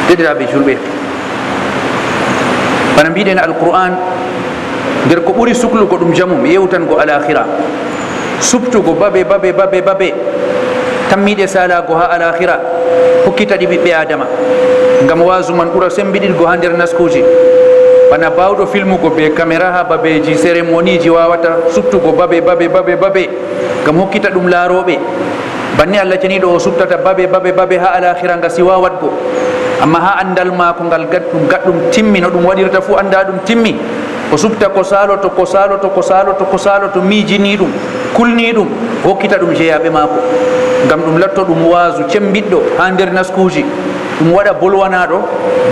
dediraɓe julɓe bana mbiɗen alquran nder ko ɓuri suklugo ɗum jamum yewtango alakhira subtugo babe tammiɗe salago ha alakhira hokkitaɗi ɓiɓɓe adama ngam wasu man ɓura sembiɗiɗgo ha nder naskuji bana bawɗo filmugo be caméra ha babeji cérémonie ji wawata subtugo babe ngam hokkita ɗum laaroɓe banni allah ceniɗo o subtata babe ha alakhira nga si wawatgo amma ha andal mako ngal gaɗɗum timmi no ɗum waɗirta fu anda ɗum timmi o subta ko saloto miijini ɗum kulni ɗum hokkita ɗum jeeyaɓe mako ngam ɗum latto ɗum wasu cembiɗɗo ha nder naskuji ɗum waɗa bolwanaɗo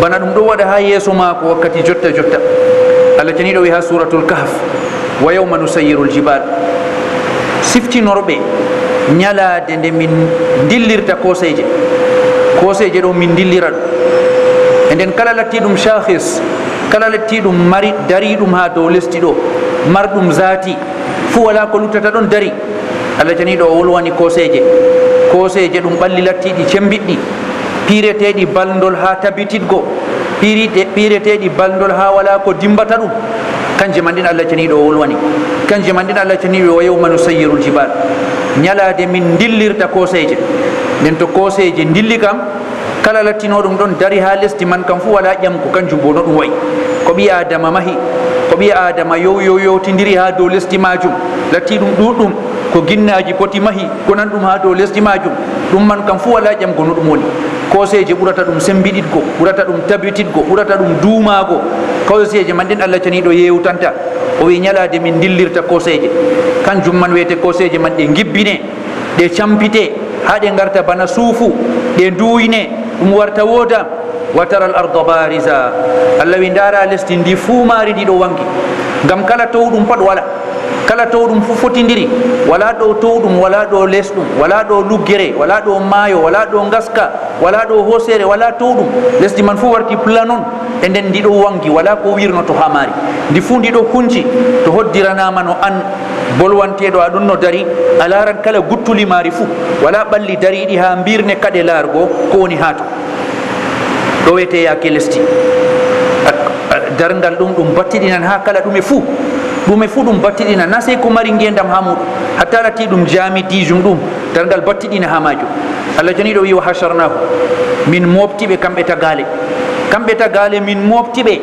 bana ɗum ɗo waɗa ha yeeso mako wakkati jotta allah ceniɗo wi ha suratul kahf wa yawma nusayyiru ljibal siftinorɓe ñalade nde min dillirta koseje ɗo min dillira ɗum e nden kala lattiɗum shahis kala lattiɗum mari dari ɗum ha dow lesdi ɗo marɗum zati fu wala ko luttata ɗon dari allah ceniɗo o wolwani koseje ɗum ɓalli lattiɗi cembiɗɗi pireteɗi balndol ha tabititgo pireteɗi balndol ha wala ko dimbata ɗum kanje man ɗin allah ceniɗo o wolwani kanje man ɗin allah ceniɗo wa yawma nusayyiru ljibal ñalade min dillirta koseje nden to koseje dilli kam kala lattinoɗum ɗon dari ha lesdi man kam fu wala ƴamko kanjum bo no ɗum wayi ko ɓi adama mahi ko ɓi adama yowtidiri ha dow lesdi majum latti ɗum ɗuɗɗum ko ginnaji poti mahi ko nan ɗum ha dow lesdi majum ɗum man kam fu wala ƴamgo no ɗum woni koseje ɓurata ɗum sembiɗitgo ɓurata ɗum tabititgo ɓurata ɗum duumago koseje man ɗin allah ceniɗo yewtanta o wi ñalade min dillirta koseje kanjum man wiyete koseje man ɗe gibbine ɗe campite ha ɗe garta bana suufu ɗe duuyne ɗum warta wooda wa tara al arda barisa allah wi ndara lesdi ndi fuu maari ndi ɗo wangi ngam kala towɗum pat wala kala towɗum fu fotidiri wala ɗo towɗum wala ɗo lesɗum wala ɗo luggere wala ɗo maayo wala ɗo gaska wala ɗo hosere wala towɗum lesdi man fu warti planon e nden ndi ɗo wangi wala ko wirnoto ha maari ndi fu ndi ɗo hunci to hoddiranama no an bolwanteɗo aɗon no dari a laran kala guttuli maari fu wala ɓalli dariɗi ha mbirne kaɗe laargo ko woni ha to ɗo wiyete yake lesdi dargal ɗum battiɗinan ha kala ɗume fu ɗum battiɗina na sey ko mari ngendam ha muɗum hatta latti ɗum jamidijum ɗum dargal battiɗina ha majum allah janiɗo wi wa hasharnahu min moftiɓe kamɓe tagale min moftiɓe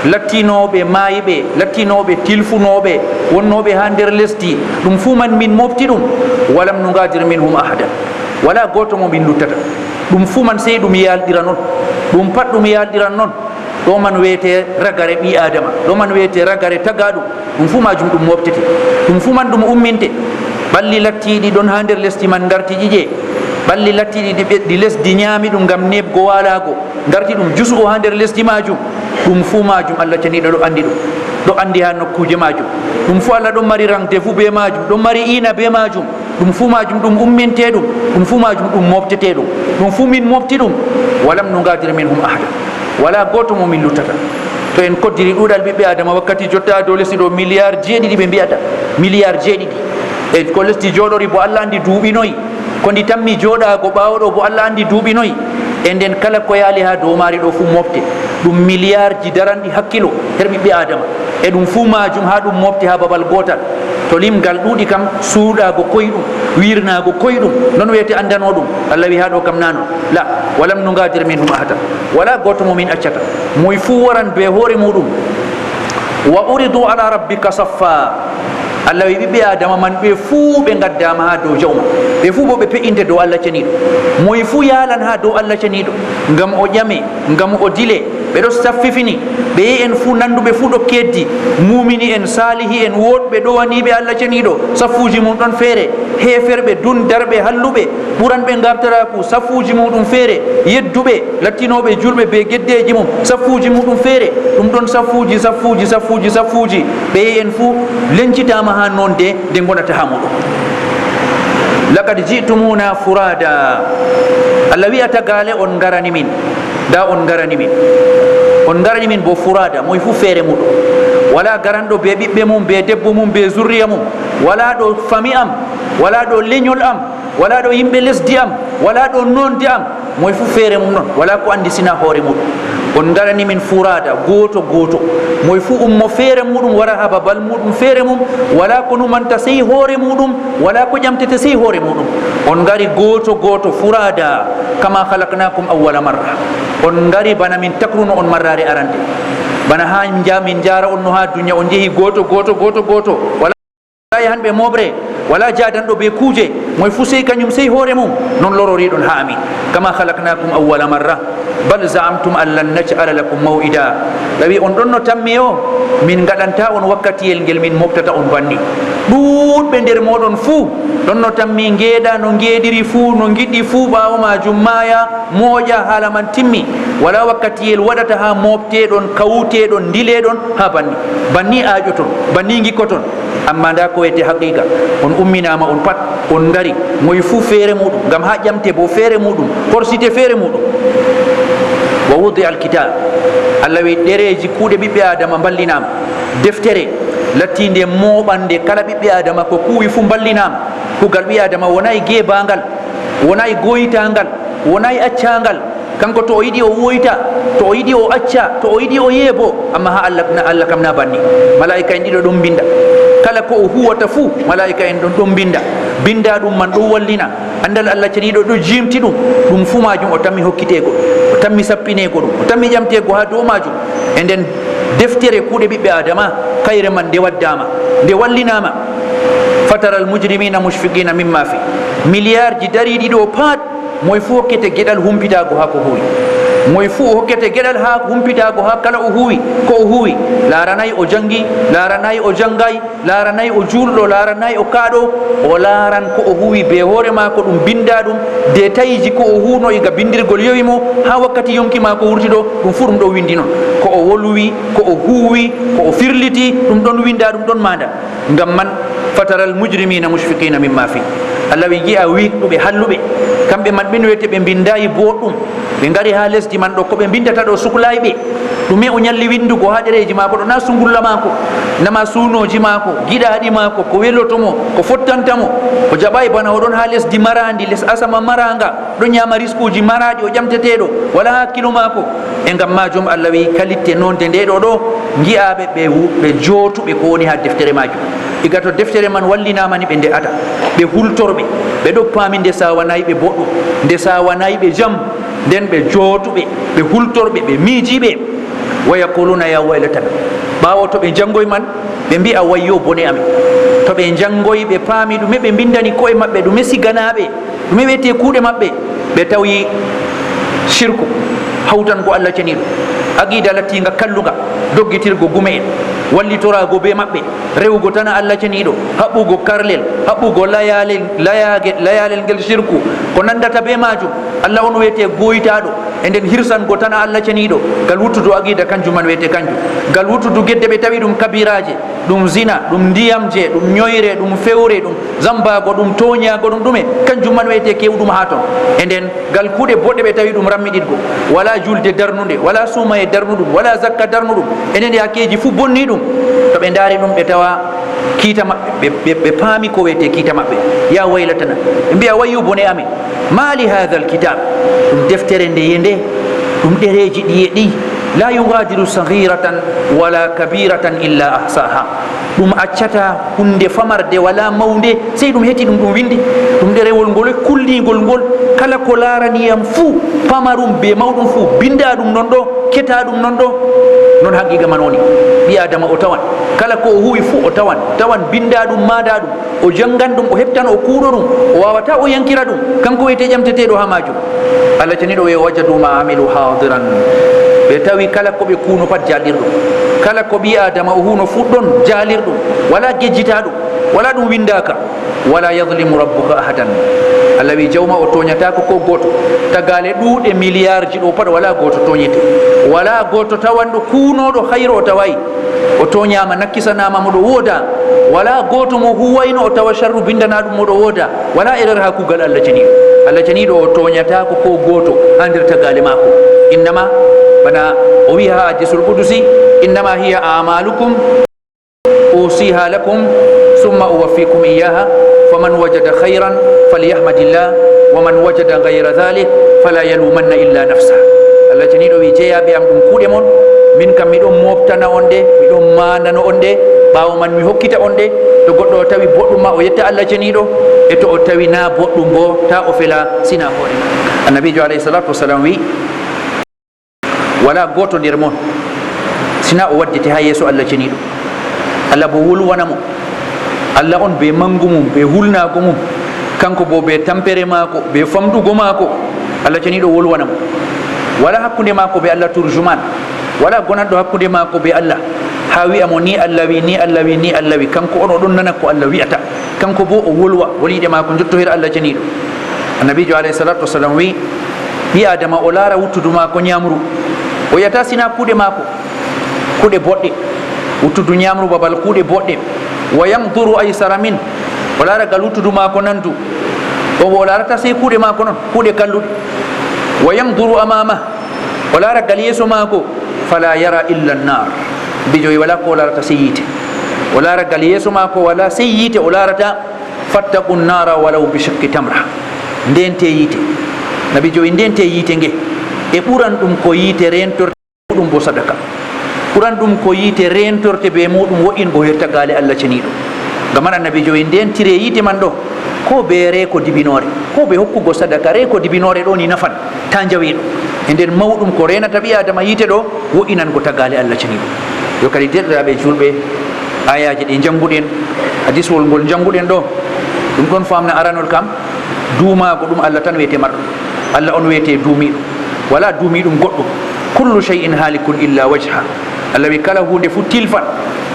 lattinoɓe mayiɓe lattinoɓe tilfunoɓe wonnoɓe ha nder lesdi ɗum fu man min mofti ɗum walam nugadir minhum ahada wala goto mo min luttata ɗum fu man sey ɗum yalɗira noon ɗum pat ɗum yalɗiran noon ɗo man wiyete ragare ɓi adama ɗo man wiyete ragare tagaɗum ɗum fu majum ɗum moftete ɗum fu man ɗum umminte ɓalli lattiɗi ɗon ha nder lesdi man garti ƴiƴe ɓalli lattiɗi ɗi lesdi ñaami ɗum gam nebgo walago garti ɗum jusugo ha nder lesdi majum ɗum fu majum allah caniɗo ɗo andi ɗum ɗo andi ha nokkuje majum ɗum fu allah ɗon mari rangde fu be majum ɗon mari ina be majum ɗum fu majum ɗum umminte ɗum fu majum ɗum moftete ɗum fu min mofti ɗum walam nugadir minhum ahada wala goto mo min luttata to en koddiri ɗuɗal ɓiɓɓe adama wakkati jotta dow lesdi ɗo milliard jeeɗiɗi ɓe mbiyata milliard jeeɗiɗi e ko lesdi joɗori bo allah andi duuɓinoyi ko ndi tammi joɗago ɓawoɗo bo allah andi duuɓinoyi e nden kala ko yaali ha dow maari ɗo fu mofte ɗum milliard ji daranɗi hakkilo her ɓiɓɓe adama e ɗum fu majum ha ɗum mofte ha babal gotal to limgal ɗuuɗi kam suuɗago koyɗum wirnago koyɗum non wiyete andano ɗum allah wi ha ɗo kam nano la walam nugadir minhum ahada wala goto mo min accata moy fu waran be hoore muɗum wa uridu ala rabbika saffa allah wi ɓiɓɓe adama man ɓe fuu ɓe gaddama ha dow jawma ɓe fuu bo ɓe pe'inte dow allah ceniɗo moye fuu yalan ha dow allah ceniɗo ngam o ƴame ngam o dile ɓeɗo saffifini ɓe yi en fuu nanduɓe fuu ɗo keddi mumini en salihi en woɗɓe ɗowaniɓe allah ceniɗo saffuji mum ɗon feere heferɓe dundarɓe halluɓe ɓuranɓe gartaraku saffuji muɗum feere yedduɓe lattinoɓe julɓe be gueddeji mum saffuji muɗum feere ɗum ɗon saffuji ɓe yi en fuu lencitama ha noon de gonata ha muɗum laqad jitumuna furada allah wiyata gaale on garani min on garani min bo furada moye fu feere muɗum wala garanɗo be ɓiɓɓe mum be debbo mum be zurriya mum wala ɗo fami am wala ɗo leñol am wala ɗo yimɓe lesdi am wala ɗo nonde am moy fu fere mum non wala ko andi sina hore mum on garani min furada goto goto moy fu ummo fere mudum wara haba bal mudum fere mum wala ko numanta sey hore mudum wala ko jamtete sey hore mudum on gari goto goto furada kama khalaqnakum awwala marra on gari bana min takruno on marrare arande bana ha jamin jara on no ha dunya on jehi goto goto goto goto wala hanbe mobre wala jadanɗo be kuuje moy fu sey kañum sey hoore mum non lororiɗon ha amin kama khalaqnakum awwala marra bal zaamtum an lan naj'ala lakum maw'ida tawi on ɗon no tammi o min gaɗanta on wakkatiyel ngel min moftata on banni ɗuɗɓe nder moɗon fuu ɗon no tammi ngeeɗa no ngeeɗiri fuu no giɗɗi fuu ɓawo majum maya mooƴa haala man timmi wala wakkatiyel waɗata ha mofteɗon kawteɗon ndileɗon ha banni aƴoton banni gikkoton amma nda ko wiyete haqiqa on umminama on pat on ngari moye fuu feere muɗum ngam ha ƴamte bo feere muɗum horsite feere muɗum wa wudi alkitab allah wi ɗereji kuuɗe ɓiɓɓe adama ballinama deftere lattinde moɓande kala ɓiɓɓe adama ko kuwi fuu ballinama kugal ɓi adama wonayi geebangal wonayi goyitangal wonayi accangal kanko to o yiɗi o woyta to o yiɗi o acca to o yiɗi o yeebo amma ha allah kam na banni malaika en ɗiɗo ɗum binda kala ko o huwata fuu malaika en ɗon binda ɗum man ɗum wallina andal allah ceniɗo ɗo jimti ɗum fuu majum o tammi hokkitego o tammi sappinego ɗum o tammi ƴamtego ha dow majum e nden deftere kuuɗe ɓiɓɓe adama kayre man nde waddama nde wallinama fatara almujrimina mushfiqina mimma fi milliard ji dariɗi ɗo pat moye fuu hokkete gueɗal humpitago ha ko huwi moye fuu hokkete gueɗal ha humpitago ha kala o huwi ko o huwi laranayi o jangi laranayi o jangayi laranayi o julɗo laranayi o kaaɗo o laran ko o huwi be hoore ma ko ɗum binda ɗum détailji ko o huno iga bindirgol yowimo ha wakkati yonki ma ko wurti ɗo ɗum fuu ɗum ɗo windi noon ko o wolwi ko o huwi ko o firliti ɗum ɗon winda ɗum ɗon manda ngam man fatara almujrimina mushfiqina mimma fi allah wi giya wiiɗuɓe halluɓe kamɓe man ɓen wiyete ɓe bindayi boɗɗum ɓe ngari ha lesdi man ɗo ko ɓe bindata ɗo suklayi ɓe ɗume o ñalli windugo ha ɗereji mako ɗo na sungulla mako nama sunoji mako giɗaɗi mako ko welotomo ko fottantamo o jaɓayi bana oɗon ha lesdi marandi les asama maranga ɗon ñama risqueji maraɗi o ƴamteteɗo wala hakkilo mako e ngam majum allah wi kalitte nonde ndeɗo ɗo giyaɓe ɓe jootuɓe ko woni ha deftere majum iga to deftere man wallinamani ɓe nde'ata ɓe hultorɓe ɓe ɗo paami nde sawanayi ɓe boɗɗum nde sawanayi ɓe jam nden ɓe jootuɓe ɓe hultorɓe ɓe miijiɓe wa yaquluna ya waylatana ɓawo to ɓe jangoy man ɓe mbi'a wayyo bone amen to ɓe jangoyi ɓe paami ɗume ɓe bindani koye maɓɓe ɗume siganaɓe ɗume wiyete kuuɗe maɓɓe ɓe tawi shirku hawtango allah ceniɗo aqida lattinga kalluga doggitirgo gume en wallitorago be maɓɓe rewgo tan allah ceniɗo haɓɓugo karlel haɓɓugo layalel ngel shirku ko nandata be majum allah on wiyete goyitaɗo e nden hirsango tan allah ceniɗo ngal wuttudu aqida kanjum man wiyete kanjum ngal wuttudu guedde ɓe tawi ɗum kabiraje ɗum zina ɗum ndiyamje ɗum ñoyre ɗum fewre ɗum zambago ɗum toñago ɗum ɗume kanjum man wiyete kewɗum ha ton e nden ngal kuuɗe boɗɗe ɓe tawi ɗum rammiɗitgo wala julde darnude wala suuma e darnuɗum wala zakka darnuɗum enen yakeji fuu bonni ɗum to ɓe daari ɗum ɓe tawa kiita maɓɓe ɓe paami ko wiyete kiita maɓɓe ya waylatana ɓe mbiya wayyu bone amen mali hatha alkitab ɗum deftere nde ye nde ɗum ɗereji ɗiye ɗi la yugadiru sahiratan wala kabiratan illa ahsaha ɗum accata hunde famarde wala mawde sey ɗum heeti ɗum windi ɗum ɗerewol ngol kulligol ngol kala ko laraniyam fuu pamarum be mawɗum fuu binda ɗum non ɗo keta ɗum non ɗo non haqiqa man woni ɓi adama o tawan kala ko o huwi fuu o tawan binda ɗum mada ɗum o jangan ɗum o heptan o kuuɗo ɗum o wawata o yankira ɗum kanko wiyete ƴamteteɗo ha majum allah ceniɗo wi wajadu ma amilu hadiran ɓe tawi kala ko ɓe kuuno pat jalirɗum kala ko ɓi adama o huno fuɗɗon jalirɗum wala gejjita ɗum wala ɗum windaka wala yadlimu rabbuka ahadan allah wi jawma o toñatako ko goto tagale ɗuuɗe milliard ji ɗo pat wala goto toñete wala goto tawanɗo kuunoɗo hayro o tawayi o toñama nakkisanama moɗo wooda wala goto mo huwayno o tawa sharru bindana ɗum moɗo wooda wala erreur ha kugal allah ceniɗo o toñatako ko goto ha nder tagale mako innama bana o wi ha hadisul qudusi innama hiya amalukum usiha lakum summa uwaffikum iyaha faman wajada khayran falyahmadillah waman wajada ghayra dhalik fala yalumanna illa nafsa. Allah janiɗo wi jeeyaɓe am ɗum kuuɗe mon, min kam miɗon moftana on de, miɗon mandano on de, ɓawo man mi hokkita on de. To goɗɗo o tawi boɗɗum ma o yetta Allah janiɗo, e to o tawi na boɗɗum bo ta o fela sina hoore. Annabijo alayhi salatu wasalam wi wala goto nder mon sina o waddete ha yeeso Allah janiɗo. Allah bo wulwana mo, Allah on be mangu mum, be hulnago mum, kanko bo be tampere mako, be famdugo mako. Allah janiɗo wolwana mo. Wala hakkunde mako be Allah turjuman, wala gonanɗo hakkunde mako be Allah ha wi'amo ni Allah wi, ni Allah wi, ni Allah wi. Kanko on oɗon nana ko Allah wi'ata, kanko bo o wolwa woliɗe mako jotto her Allah janiɗo. Annabijo alayhi salatu wasalam wi ɓi adama o laara wuttudu mako ñamru, o yata sina kuuɗe mako kuuɗe boɗɗe, wuttudu ñamru babal kuuɗe boɗɗe. Wa yanduru aysara min, o laara gal wuttudu mako nandu, o laarata sey kuuɗe mako noon kuuɗe kalluɗe. Wa yanduru amama, o laara gal yeeso mako, fala yara illa nnar. Bijoyi wala ko o laarata sey yiite, o laara gal yeeso mako wala sey yiite o laarata. Fattaqu nnara walaw bi shakki tamra, ndente yiite. Nabi joyi ndente yiite nge, e ɓuran ɗum ko yiite rentorte muɗum bo sadaka, ɓuran ɗum ko yiite rentorte be muɗum woɗɗin bo her tagale Allah ceniɗo. Gaman annabi joyi ndentire yiite man ɗo, ko be reko dibinore, ko be hokkugo sadaka reko dibinore ɗo ni nafan ta jawiɗo. E nden mawɗum ko renata ɓi adama yiite ɗo woɗɗinango tagale Allah ceniɗo. Yo kadi derɗiraɓe julɓe, ayaji ɗi janguɗen, hadiswol ngol janguɗen ɗo, ɗum ɗon famna aranol kam duumago ɗum Allah tan wiyete marɗo, Allah on wiyete duumiɗo, wala duumiɗum goɗɗo. Kullu shay'in halikun illa wajha. Allah wi kala hunde fu tilfan,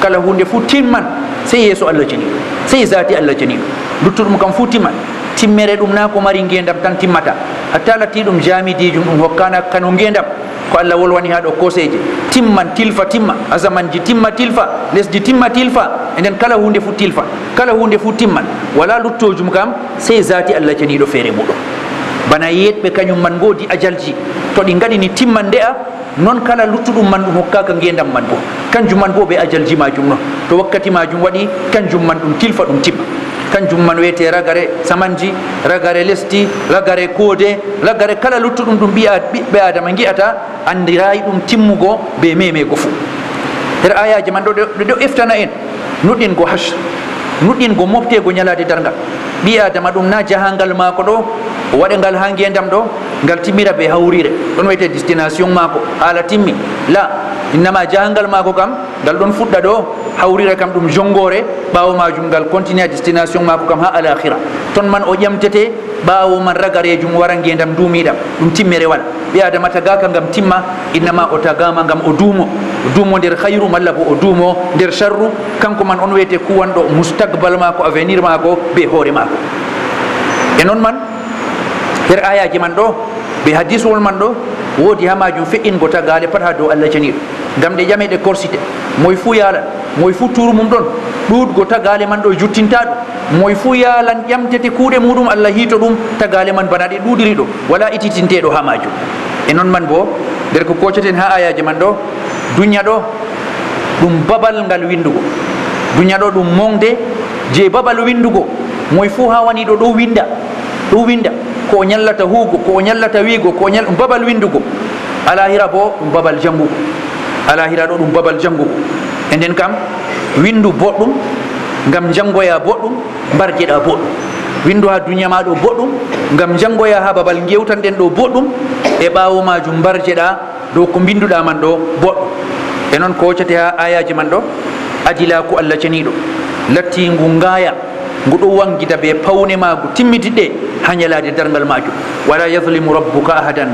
kala hunde fu timman sey yeeso Allah janiɗo, sey zati Allah janiɗo. Luttuɗum kam fu timman. Timmere ɗum na ko mari ngendam tan timmata, hatta latiɗum jamidijum ɗum hokkana kano ngendam ko Allah wolwani ha ɗo koseje. Timman tilfa timma, azamanji timma tilfa, lesdi timma tilfa, e nden kala hunde fu tilfa, kala hunde fu timman. Wala luttojum kam sey zati Allah janiɗo feere muɗum. Bana yetɓe kañum man godi ajalji, to ɗi gaɗini timman nde'a, non kala luttuɗum man ɗum hokkaka ngendam man bo, kanjum man bo ɓe ajalji majum non, to wakkati majum waɗi kanjum man ɗum tilfa ɗum timma. Kanjum man wiyete ragare samanji, ragare lesdi, ragare koode, ragare kala luttuɗum ɗum ɓiɓɓe adama gi'ata andirayi ɗum timmugo be memego fuu. Her ayaji man ɗo eftana en nuɗɗingo hasre, nuɗɗingo moftego ñalade dargal. ɓi adama ɗum na jahangal mako ɗo o waɗa ngal ha ngendam ɗo ngal timmira be hawrire, ɗon wiyete destination mako haala timmi. La, innama jahangal mako kam ngal ɗon fuɗɗa ɗo, hawrire kam ɗum jongore, ɓawo majum ngal continue destination mako kam ha alakhira. Ton man o ƴamtete, ɓawo man ragarejum wara ngendam duumiɗam, ɗum timmere wala. ɓi adama tagaka ngam timma, innama o tagama ngam o duumo nder khayru malla bo o duumo nder sharru. Kanko man on wiyete kuwanɗo mustaqbal mako, avenir mako be hoore mako. E noon man her ayaji man ɗo be hadiswol man ɗo woodi ha majum fe'ingo tagale pat ha dow Allah janiɗo, ngam ɗe ƴameɗe korsite. Moye fuu yalan, moye fuu turmum ɗon ɗuɗgo tagale man ɗo juttinta ɗum, moye fuu yalan ƴamtete kuuɗe muɗum Allah hiito ɗum tagale man bana ɗe ɗuɗiri ɗo, wala ititinteɗo ha majum. E noon man bo nder ko kocceten ha ayaji man ɗo, duña ɗo ɗum babal ngal windugo, duña ɗo ɗum monde je babal windugo. Moye fuu ha wani ɗo ɗo winda ko o ñallata huugo, ko o ñallata wiigo, ko ɗum babal windugo. Alahira bo ɗum babal jangugo, alahira ɗo ɗum babal jangugo. E nden kam windu boɗɗum ngam jangoya boɗɗum, mbarjeɗa boɗɗum. Windu ha duniya ma ɗo boɗɗum ngam jangoya ha babal gewtanɗen ɗo boɗɗum, e ɓawo majum mbarjeɗa dow ko binduɗa man ɗo boɗɗum. E noon ko woccate ha ayaji man ɗo, adilaku Allah ceniɗo latti ngu ngaya, ngu ɗo wangida be pawne magu timmitiɗɗe ha ñalade dargal majum. Wala yadlimu rabbuka ahadan,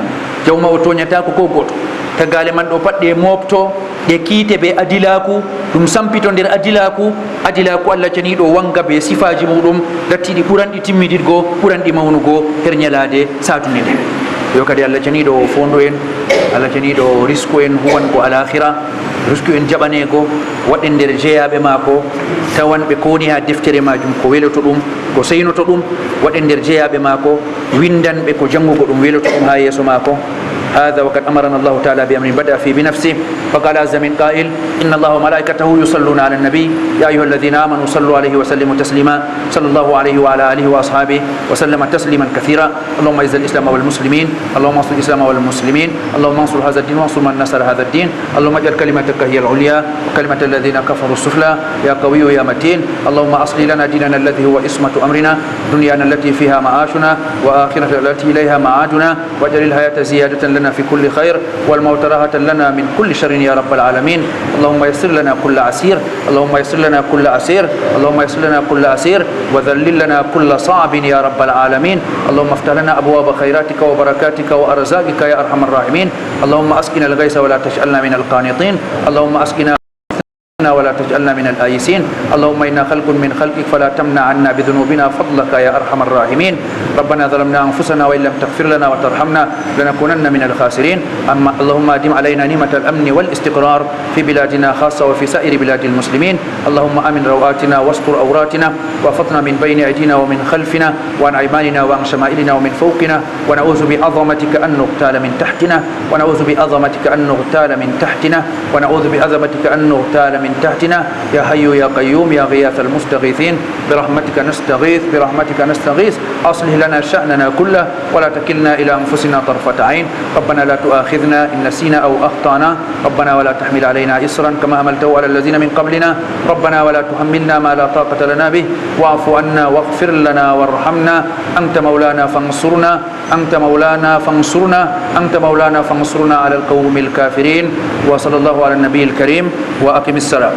jawma o toñatako ko goto. Tagale man ɗo pat ɗe mofto ɗe kiite be adilaku, ɗum sampito nder adilaku Allah ceniɗo wanga be sifaji muɗum lattiɗi ɓuranɗi timmidirgo, ɓuranɗi mawnugo her ñalade satunde nde. Yo kadi Allah ceniɗo o fondo en, Allah ceniɗo risku en huwan ko alakhira, risku en jaɓanego waɗen nder jeeyaɓe maako, tawanɓe ko woni ha deftere majum ko weloto ɗum, ko seynoto ɗum, waɗen nder jeeyaɓe maako, windanɓe ko jangugo ɗum weloto ɗum ha yeeso maako. هذا وقد أمرنا الله تعالى بأمر بدأ فيه بنفسه فقال عز من قائل إن الله وملائكته يصلون على النبي يا أيها الذين آمنوا صلوا عليه وسلموا تسليما صلى الله عليه وعلى آله وأصحابه وسلم تسليما كثيرا اللهم اعز الإسلام والمسلمين اللهم انصر الإسلام والمسلمين اللهم انصر هذا الدين وانصر من نصر هذا الدين اللهم اجعل كلمتك هي العليا وكلمة الذين كفروا السفلى يا قوي يا متين اللهم أصلح لنا ديننا الذي هو عصمة أمرنا دنيانا التي فيها معاشنا وآخرة التي إليها معادنا واجعل الحياة زيادة لنا في كل خير والموت راحة لنا من كل شر يا رب العالمين اللهم يسر لنا كل عسير اللهم يسر لنا كل عسير اللهم يسر لنا كل عسير وذلل لنا كل صعب يا رب العالمين اللهم افتح لنا أبواب خيراتك وبركاتك وأرزاقك يا أرحم الراحمين اللهم أسقنا الغيث ولا تجعلنا من القانطين اللهم أسقنا ولا تجعلنا من الآيسين اللهم إنا خلق من خلقك فلا تمنع عنا بذنوبنا فضلك يا أرحم الراحمين ربنا ظلمنا أنفسنا وإن لم تغفر لنا وترحمنا لنكونن من الخاسرين أما اللهم أدم علينا نعمة الأمن والاستقرار في بلادنا خاصة وفي سائر بلاد المسلمين اللهم أمن روآتنا واستر أوراتنا واحفظنا من بين أيدينا ومن خلفنا وعن أيماننا وعن شمائلنا ومن فوقنا ونعوذ بعظمتك أن نغتال من تحتنا ونعوذ بعظمتك أن نغتال من تحتنا ونعوذ بعظمتك أن نغتال من تحتنا يا حي يا قيوم يا غياث المستغيثين برحمتك نستغيث برحمتك نستغيث أصلح لنا شأننا كله ولا تكلنا إلى أنفسنا طرفة عين ربنا لا تؤاخذنا إن نسينا أو أخطأنا ربنا ولا تحمل علينا إصرا كما حملته على الذين من قبلنا ربنا ولا تحملنا ما لا طاقة لنا به واعف عنا واغفر لنا وارحمنا أنت مولانا فانصرنا أنت مولانا فانصرنا أنت مولانا فانصرنا على القوم الكافرين وصلى الله على النبي الكريم وأقم الصلاة